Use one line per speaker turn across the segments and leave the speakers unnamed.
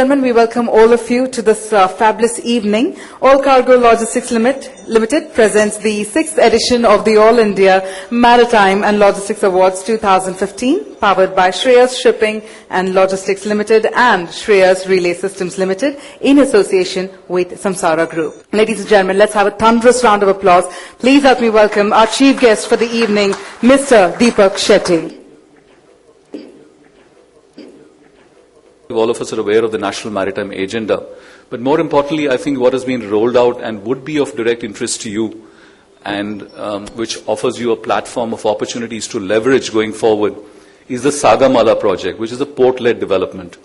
gentlemen, we welcome all of you to this fabulous evening. All Cargo Logistics Limited presents the 6th edition of the All India Maritime and Logistics Awards 2015, powered by Shreyas Shipping and Logistics Limited and Shreyas Relay Systems Limited in association with Samsara Group. Ladies and gentlemen, let's have a thunderous round of applause. Please help me welcome our chief guest for the evening, Mr. Deepak Shetty.
All of us are aware of the National Maritime Agenda, but more importantly, I think what has been rolled out and would be of direct interest to you and which offers you a platform of opportunities to leverage going forward is the Sagamala project, which is a port-led development.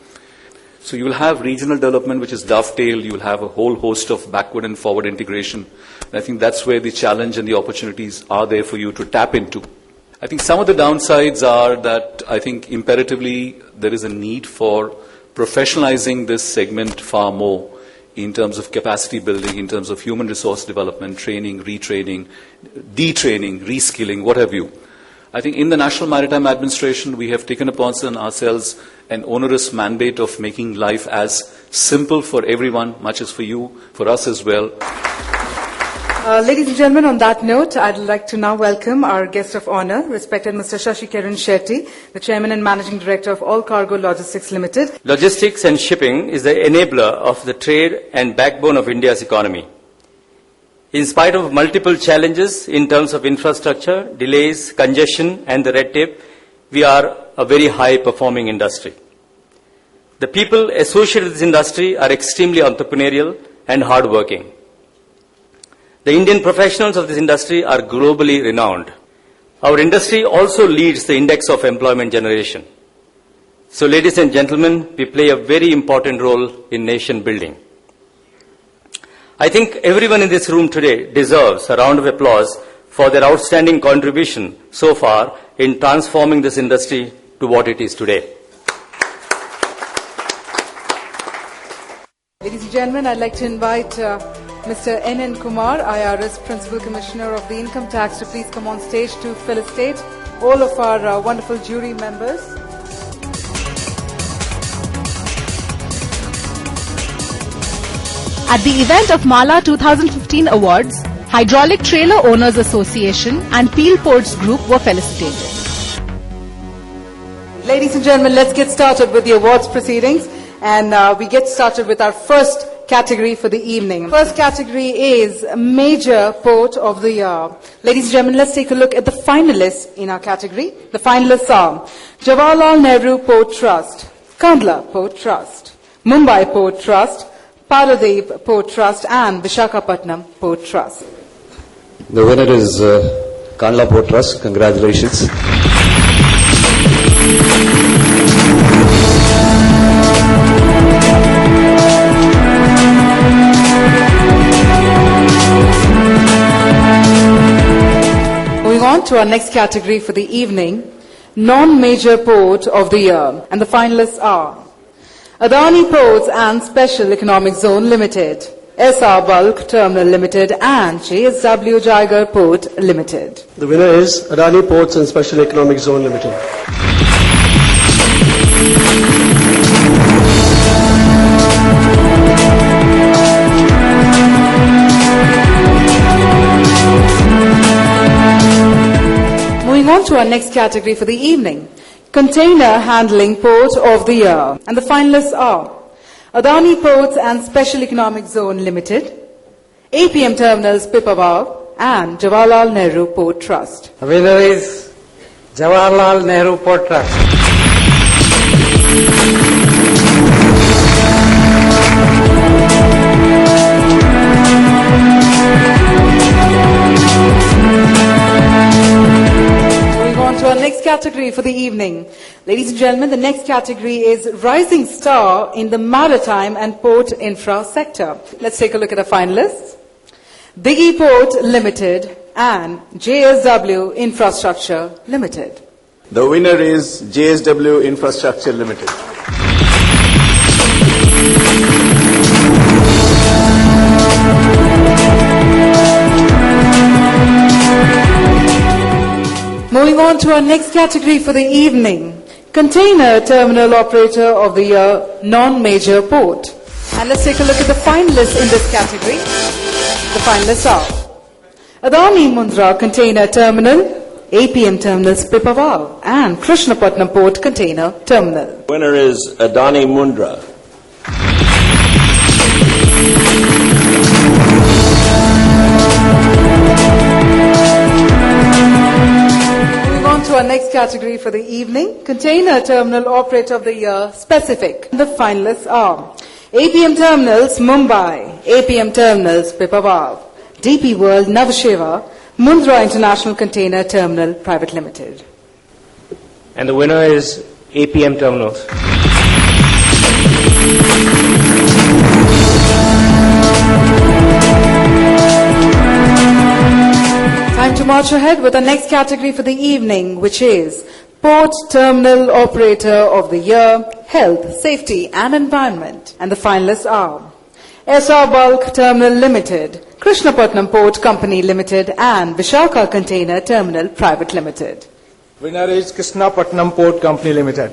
So you will have regional development, which is dovetail. You will have a whole host of backward and forward integration. And I think that's where the challenge and the opportunities are there for you to tap into. I think some of the downsides are that I think imperatively there is a need for professionalizing this segment far more in terms of capacity building, in terms of human resource development, training, retraining, detraining, reskilling, what have you. I think in the National Maritime Administration, we have taken upon ourselves an onerous mandate of making life as simple for everyone, much as for you, for us as well.
Ladies and gentlemen, on that note, I'd like to now welcome our guest of honor, respected Mr. Shashi Kiran Shetty, the Chairman and Managing Director of All Cargo Logistics Limited.
Logistics and shipping is the enabler of the trade and backbone of India's economy. In spite of multiple challenges in terms of infrastructure, delays, congestion, and the red tape, we are a very high-performing industry. The people associated with this industry are extremely entrepreneurial and hardworking. The Indian professionals of this industry are globally renowned. Our industry also leads the index of employment generation. So, ladies and gentlemen, we play a very important role in nation building. I think everyone in this room today deserves a round of applause for their outstanding contribution so far in transforming this industry to what it is today.
Ladies and gentlemen, I'd like to invite Mr. N. Kumar, IRS Principal Commissioner of the Income Tax, to please come on stage to felicitate all of our wonderful jury members.
At the event of Mala 2015 Awards, Hydraulic Trailer Owners Association and Peel Ports Group were felicitated.
Ladies and gentlemen, let's get started with the awards proceedings, and we get started with our first category for the evening. First category is Major Port of the Year. Ladies and gentlemen, let's take a look at the finalists in our category. The finalists are Jawaharlal Nehru Port Trust, Kandla Port Trust, Mumbai Port Trust, Paradeep Port Trust, and Visakhapatnam Port Trust.
The winner is Kandla Port Trust. Congratulations.
Moving on to our next category for the evening, Non-Major Port of the Year. And the finalists are Adani Ports and Special Economic Zone Limited, SR Bulk Terminal Limited, and JSW Jaigarh Port Limited.
The winner is Adani Ports and Special Economic Zone Limited.
Moving on to our next category for the evening, Container Handling Port of the Year. And the finalists are Adani Ports and Special Economic Zone Limited, APM Terminals Pipavav, and Jawaharlal Nehru Port Trust.
The winner is Jawaharlal Nehru Port Trust.
To our next category for the evening. Ladies and gentlemen, the next category is Rising Star in the Maritime and Port Infra sector. Let's take a look at the finalists. Diggy Port Limited and JSW Infrastructure Limited.
The winner is JSW Infrastructure Limited.
Moving on to our next category for the evening, Container Terminal Operator of the Year, non-major port. And let's take a look at the finalists in this category. The finalists are Adani Mundra Container Terminal, APM Terminals Pipavav, and Krishnapatnam Port Container Terminal.
Winner is Adani Mundra.
Moving on to our next category for the evening, Container Terminal Operator of the Year Specific. The finalists are APM Terminals Mumbai, APM Terminals Pipavav, DP World Navasheva, Mundra International Container Terminal Private Limited.
And the winner is APM Terminals.
Time to march ahead with the next category for the evening, which is Port Terminal Operator of the Year, Health, Safety and Environment. And the finalists are SR Bulk Terminal Limited, Krishnapatnam Port Company Limited and Vishaka Container Terminal Private Limited.
Winner is Krishnapatnam Port Company Limited.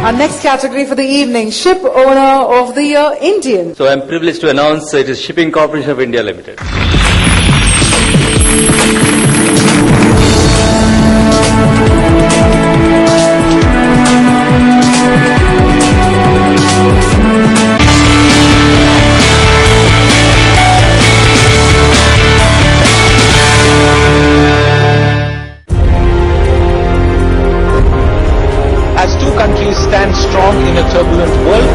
Our next category for the evening, Ship Owner of the Year, Indian.
So I'm privileged to announce it is Shipping Corporation of India Limited.
As two countries stand strong in a turbulent world,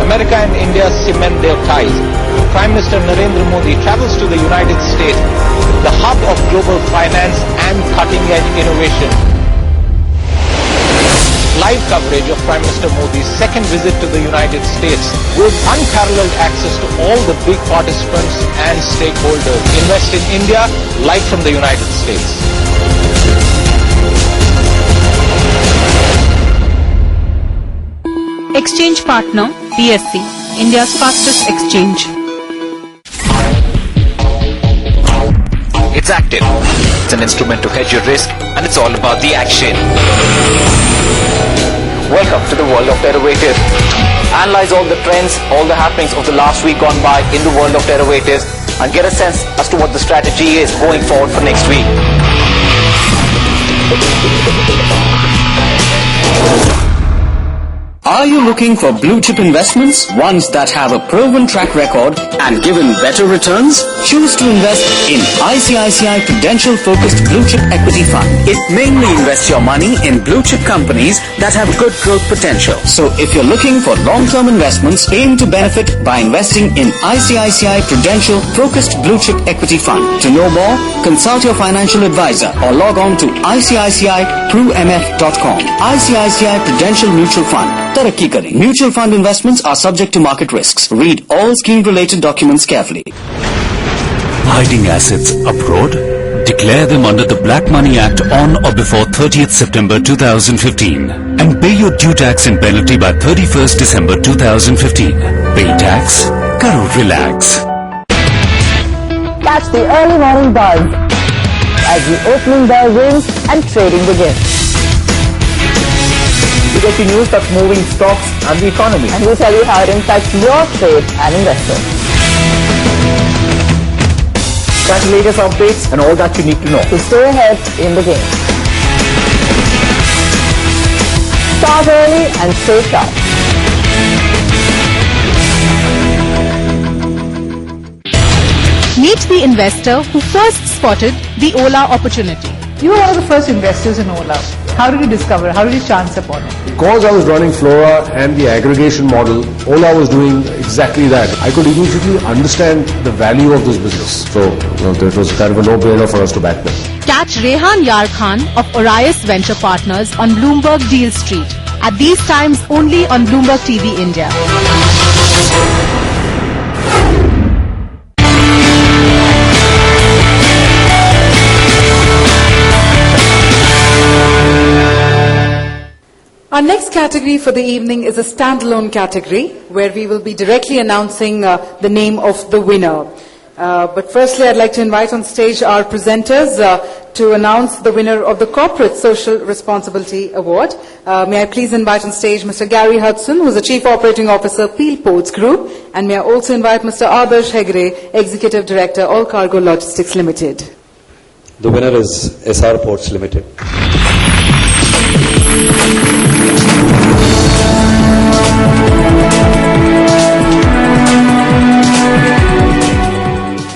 America and India cement their ties. Prime Minister Narendra Modi travels to the United States, the hub of global finance and cutting-edge innovation. Live coverage of Prime Minister Modi's second visit to the United States with unparalleled access to all the big participants and stakeholders. Invest in India, live from the United States.
Exchange Partner, BSE, India's fastest exchange.
It's active. It's an instrument to hedge your risk, and it's all about the action. Welcome to the world of derivatives. Analyze all the trends, all the happenings of the last week gone by in the world of derivatives, and get a sense as to what the strategy is going forward for next week.
Are you looking for blue chip investments, ones that have a proven track record and given better returns? Choose to invest in ICICI Prudential Focused Blue Chip Equity Fund. It mainly invests your money in blue chip companies that have good growth potential. So if you're looking for long-term investments, aim to benefit by investing in ICICI Prudential Focused Blue Chip Equity Fund. To know more, consult your financial advisor or log on to ICICIPruMF.com. ICICI Prudential Mutual Fund. Tarakki Karein. Mutual fund investments are subject to market risks. Read all scheme-related documents carefully.
Hiding assets abroad? Declare them under the Black Money Act on or before 30th September 2015 and pay your due tax and penalty by 31st December 2015. Pay tax, karo relax.
Catch the early morning buzz as the opening bell rings and trading begins.
We get the news that's moving stocks and the economy.
And we tell you how it impacts your trade and investment.
Track the latest updates and all that you need to know
to stay ahead in the game. Start early and stay sharp.
Meet the investor who first spotted the Ola opportunity.
You were one of the first investors in Ola. How did you discover? How did you chance upon it?
Because I was running Flora and the aggregation model, Ola was doing exactly that. I could immediately understand the value of this business. So it was kind of a no-brainer for us to back them.
Catch Rehan Yar Khan of Orias Venture Partners on Bloomberg Deal Street. At these times only on Bloomberg TV India.
Our next category for the evening is a standalone category where we will be directly announcing the name of the winner. But firstly, I'd like to invite on stage our presenters to announce the winner of the Corporate Social Responsibility Award. May I please invite on stage Mr. Gary Hudson, who is the Chief Operating Officer, Peel Ports Group, and may I also invite Mr. Adarsh Hegde, Executive Director, All Cargo Logistics Limited.
The winner is SR Ports Limited.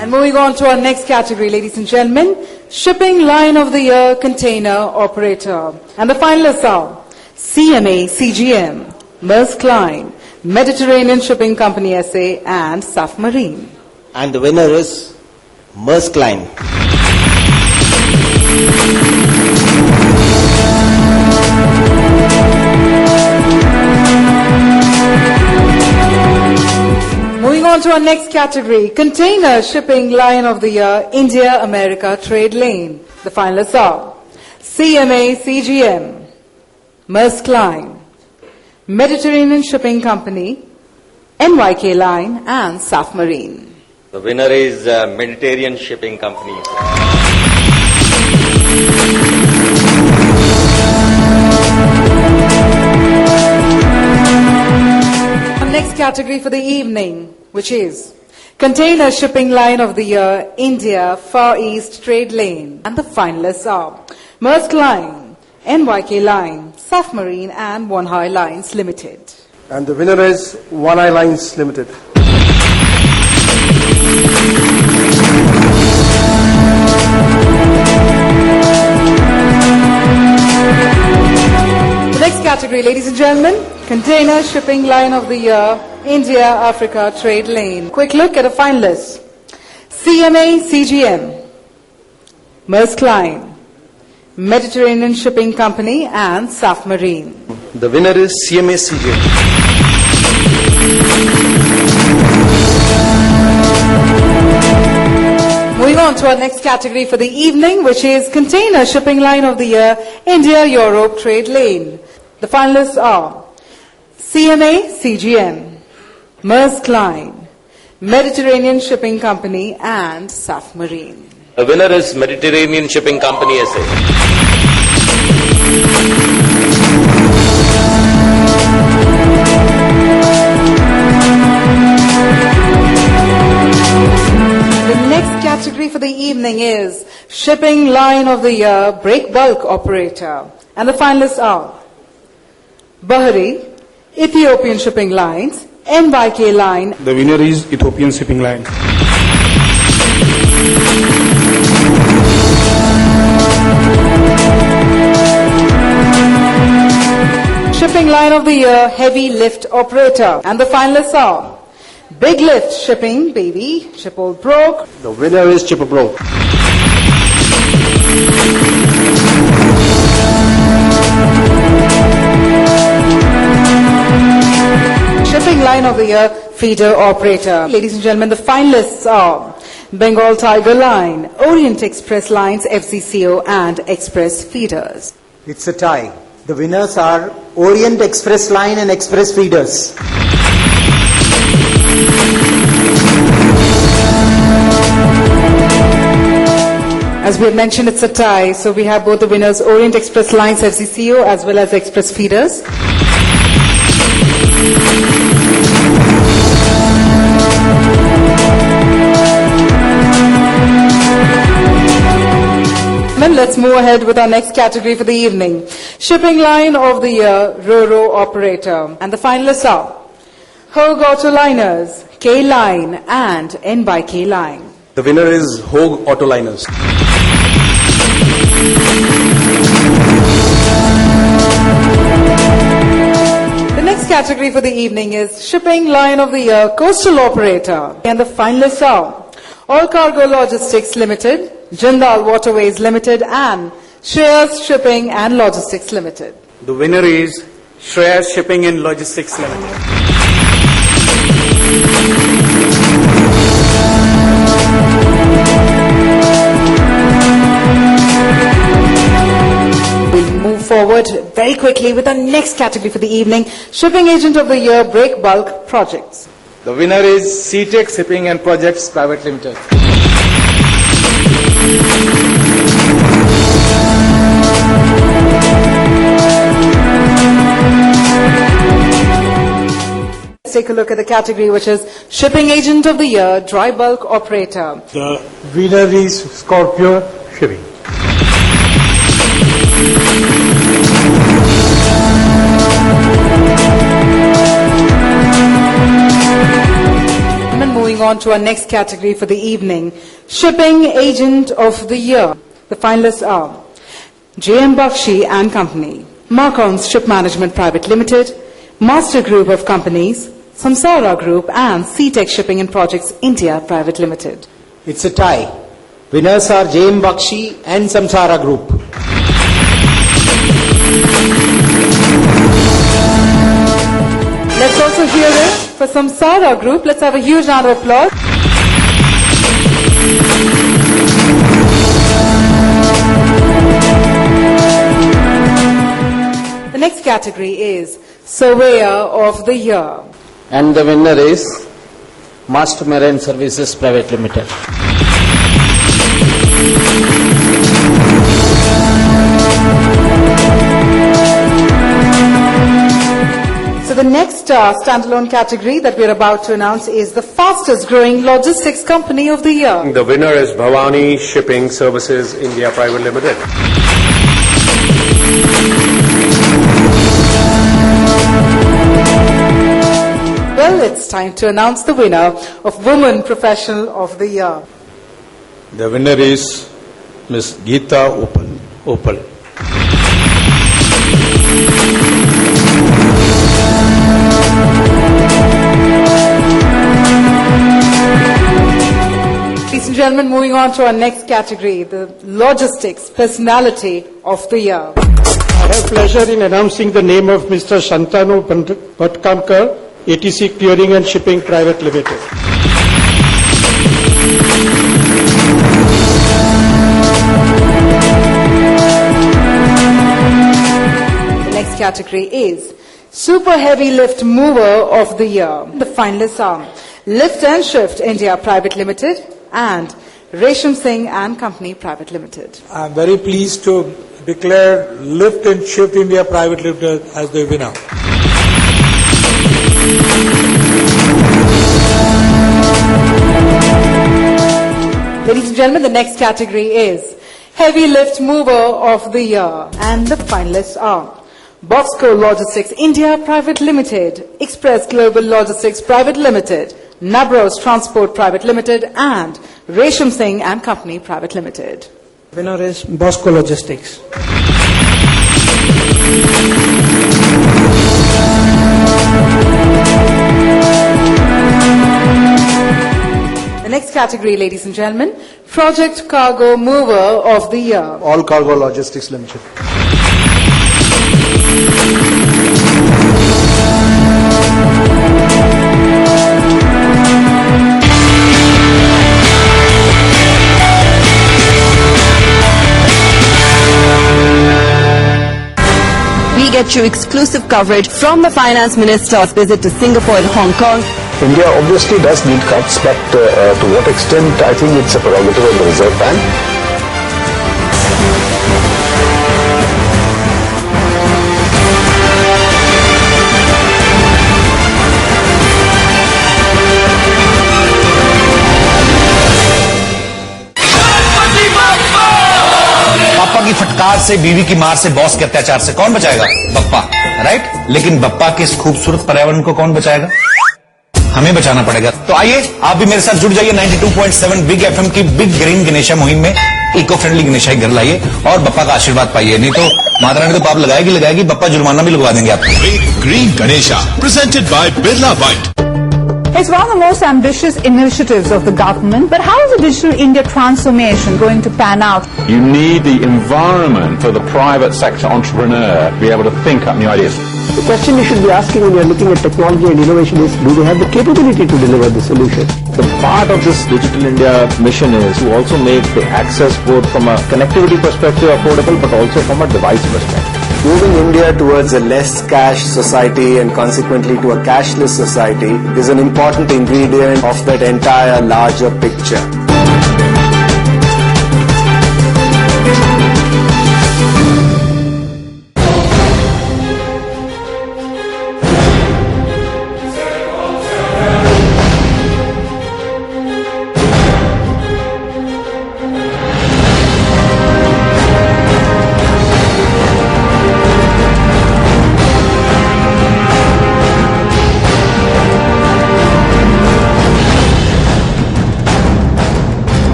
And moving on to our next category, ladies and gentlemen, Shipping Line of the Year Container Operator. And the finalists are CMA CGM, Maersk Line, Mediterranean Shipping Company SA, and SAF Marine.
And the winner is Maersk Line.
Moving on to our next category, Container Shipping Line of the Year, India America Trade Lane. The finalists are CMA CGM, Maersk Line, Mediterranean Shipping Company, NYK Line, and SAF Marine.
The winner is Mediterranean Shipping Company.
Next category for the evening, which is Container Shipping Line of the Year, India Far East Trade Lane. And the finalists are Maersk Line, NYK Line, SAF Marine, and One High Lines Limited.
And the winner is One Eye Lines Limited.
The next category, ladies and gentlemen, Container Shipping Line of the Year, India Africa Trade Lane. Quick look at the finalists. CMA CGM, Maersk Line, Mediterranean Shipping Company, and SAF Marine.
The winner is CMA CGM.
Moving on to our next category for the evening, which is Container Shipping Line of the Year, India-Europe Trade Lane. The finalists are CMA CGM, Maersk Line, Mediterranean Shipping Company, and SAF Marine.
The winner is Mediterranean Shipping Company SA.
The next category for the evening is Shipping Line of the Year, Break Bulk Operator. And the finalists are Bahari, Ethiopian Shipping Lines, NYK Line.
The winner is Ethiopian Shipping Line.
Shipping Line of the Year, Heavy Lift Operator. And the finalists are Big Lift Shipping, Baby, Chipol Broke.
The winner is Chipol Broke.
Shipping Line of the Year, Feeder Operator. Ladies and gentlemen, the finalists are Bengal Tiger Line, Orient Express Lines, FCCO, and Express Feeders.
It's a tie. The winners are Orient Express Line and Express Feeders.
As we have mentioned, it's a tie, so we have both the winners, Orient Express Lines, FCCO, as well as Express Feeders. Let's move ahead with our next category for the evening. Shipping Line of the Year, RoRo Operator. And the finalists are Hogue Auto Liners, K-Line, and NYK Line.
The winner is Hogue Auto Liners.
The next category for the evening is Shipping Line of the Year, Coastal Operator. And the finalists are All Cargo Logistics Limited, Jindal Waterways Limited, and Shreyas Shipping and Logistics Limited.
The winner is Shreyas Shipping and Logistics Limited.
We'll move forward forward very quickly with our next category for the evening, Shipping Agent of the Year, Break Bulk Projects.
The winner is CTEC Shipping and Projects Private Limited.
Let's take a look at the category which is Shipping Agent of the Year, Dry Bulk Operator.
The winner is Scorpio Shipping.
And moving on to our next category for the evening, Shipping Agent of the Year. The finalists are J.M. Bakshi and Company, Marcons Ship Management Private Limited, Master Group of Companies, Samsara Group and CTEC Shipping and Projects India Private Limited.
It's a tie. Winners are J.M. Bakshi and Samsara Group.
Let's also hear it for Samsara Group. Let's have a huge round of applause. The next category is Surveyor of the Year.
And the winner is Master Marine Services Private Limited.
So the next standalone category that we're about to announce is the fastest growing logistics company of the year.
The winner is Bhavani Shipping Services India Private Limited.
Well, it's time to announce the winner of Woman Professional of the Year.
The winner is Ms. Geeta Opal.
Ladies and gentlemen, moving on to our next category, the Logistics Personality of the Year.
I have pleasure in announcing the name of Mr. Shantanu Bhatkamkar, ATC Clearing and Shipping Private Limited.
The next category is Super Heavy Lift Mover of the Year. The finalists are Lift and Shift India Private Limited and Resham Singh and Company Private Limited.
I am very pleased to declare Lift and Shift India Private Limited as the winner.
Ladies and gentlemen, the next category is Heavy Lift Mover of the Year. And the finalists are Boxco Logistics India Private Limited, Express Global Logistics Private Limited, Nabros Transport Private Limited and Resham Singh and Company Private Limited.
Winner is Bosco Logistics.
The next category, ladies and gentlemen, Project Cargo Mover of the Year.
All Cargo Logistics Limited.
We get you exclusive coverage from the Finance Minister's visit to Singapore and Hong Kong.
India obviously does need cuts, but to what extent, I think it's a prerogative of the Reserve Bank.
पापा की फटकार से, बीवी की मार से, boss के अत्याचार से कौन बचाएगा? बप्पा, राइट? लेकिन बप्पा के इस खूबसूरत पर्यावरण को कौन बचाएगा? हमें बचाना पड़ेगा। तो आइए आप भी मेरे साथ जुड़ जाइए 92.7 बिग एफएम की बिग ग्रीन गणेशा मुहिम में। इको फ्रेंडली गणेशा ही घर लाइए और बप्पा का आशीर्वाद पाइए। नहीं तो माता रानी तो पाप लगाएगी, बप्पा जुर्माना भी लगवा देंगे आपको।
Big green Ganesha presented by Birla white.
It's one of the most ambitious initiatives of the government, but how is the Digital India transformation going to pan out?
You need the environment for the private sector entrepreneur to be able to think up new ideas.
The question you should be asking when you're looking at technology and innovation is, do they have the capability to deliver the solution?
The part of this Digital India mission is to also make the access both from a connectivity perspective affordable, but also from a device perspective.
Moving India towards a less cash society and consequently to a cashless society is an important ingredient of that entire larger picture.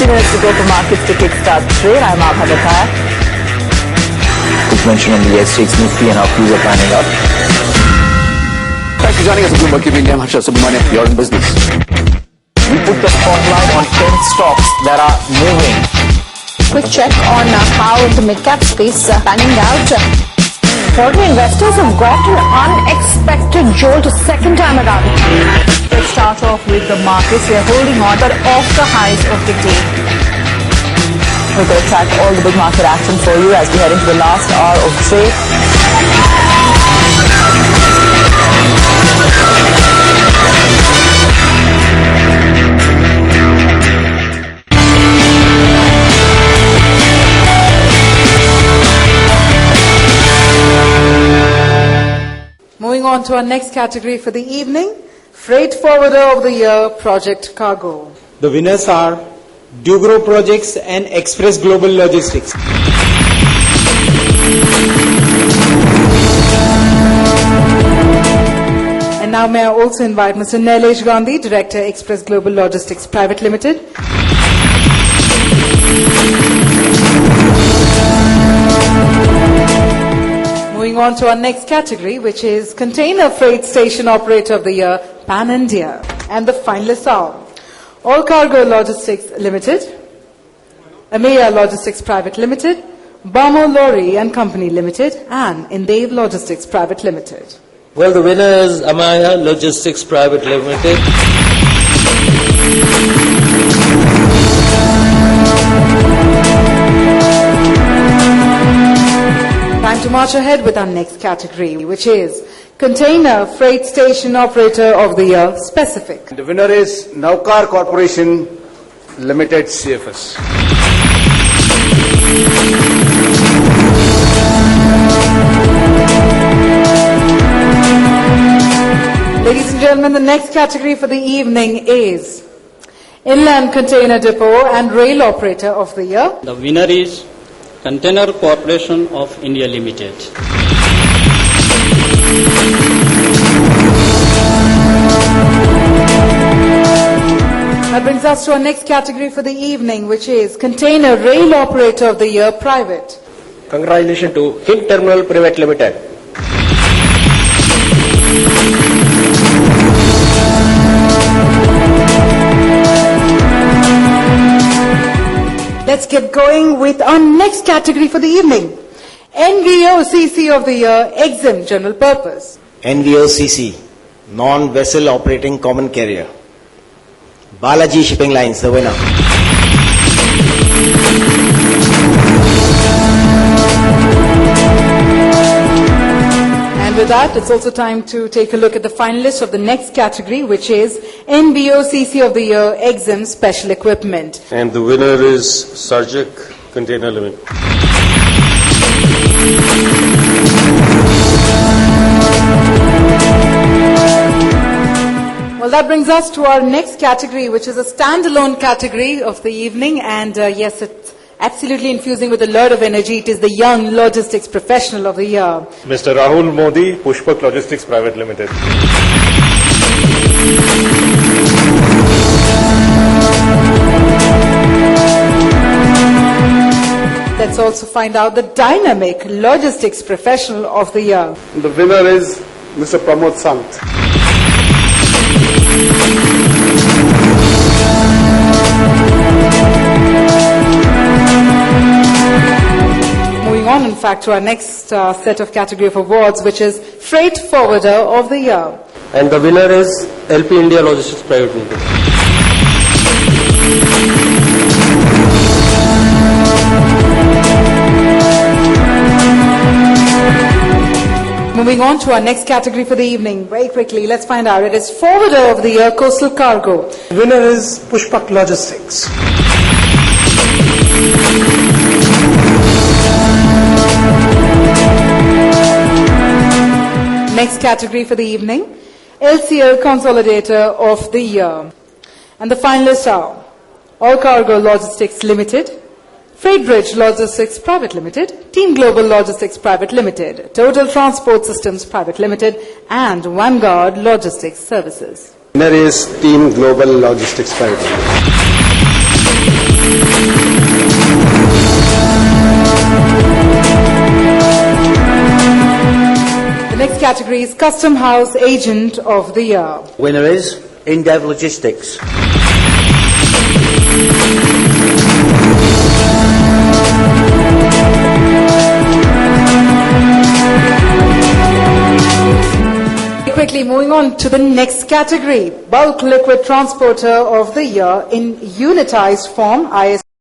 Minutes to go for markets to kickstart trade. I'm Abha Bataya.
Quick mention on the STX Nifty and how views are panning out.
Thanks for joining us at Bloomberg TV India. I'm Harsha Subramanian. You're in business.
We put the spotlight on 10 stocks that are moving.
Quick check on how the mid-cap space panning out. Foreign investors have got an unexpected jolt a second time around. Let's start off with the markets. They're holding on, but off the highs of the day. We're going to track all the big market action for you as we head into the last hour of trade.
Moving on to our next category for the evening, Freight Forwarder of the Year, Project Cargo.
The winners are Dugro Projects and Express Global Logistics.
And now may I also invite Mr. Nailesh Gandhi, Director, Express Global Logistics Private Limited. Moving on to our next category, which is Container Freight Station Operator of the Year, Pan India. And the finalists are All Cargo Logistics Limited, Ameya Logistics Private Limited, Bamo Lorry and Company Limited, and Indev Logistics Private Limited.
Well, the winner is Amaya Logistics Private Limited.
Time to march ahead with our next category, which is Container Freight Station Operator of the Year, Specific.
The winner is Navkar Corporation Limited, CFS.
Ladies and gentlemen, the next category for the evening is Inland Container Depot and Rail Operator of the Year.
The winner is Container Corporation of India Limited.
That brings us to our next category for the evening, which is Container Rail Operator of the Year, Private.
Congratulations to Hind Terminal Private Limited.
Let's get going with our next category for the evening. NVOCC of the Year, Exim General Purpose.
NVOCC, Non-Vessel Operating Common Carrier. Balaji Shipping Lines, the winner.
And with that, it's also time to take a look at the finalists of the next category, which is NBOCC of the Year, Exim Special Equipment.
And the winner is Sarjak Container Limited.
Well, that brings us to our next category, which is a standalone category of the evening. And yes, it's absolutely infusing with a lot of energy. It is the Young Logistics Professional of the Year.
Mr. Rahul Modi, Pushpak Logistics Private Limited.
Let's also find out the Dynamic Logistics Professional of the Year.
The winner is Mr. Pramod Sant.
fact, to our next set of category of awards, which is Freight Forwarder of the Year.
And the winner is LP India Logistics Private Limited.
Moving on to our next category for the evening, very quickly, let's find out. It is Forwarder of the Year, Coastal Cargo.
Winner is Pushpak Logistics.
Next category for the evening, LCL Consolidator of the Year. And the finalists are All Cargo Logistics Limited, Freight Bridge Logistics Private Limited, Team Global Logistics Private Limited, Total Transport Systems Private Limited, and Vanguard Logistics Services.
Winner is Team Global Logistics Private Limited.
The next category is Custom House Agent of the Year.
Winner is Indev Logistics.
Quickly moving on to the next category, Bulk Liquid Transporter of the Year in unitized form, IS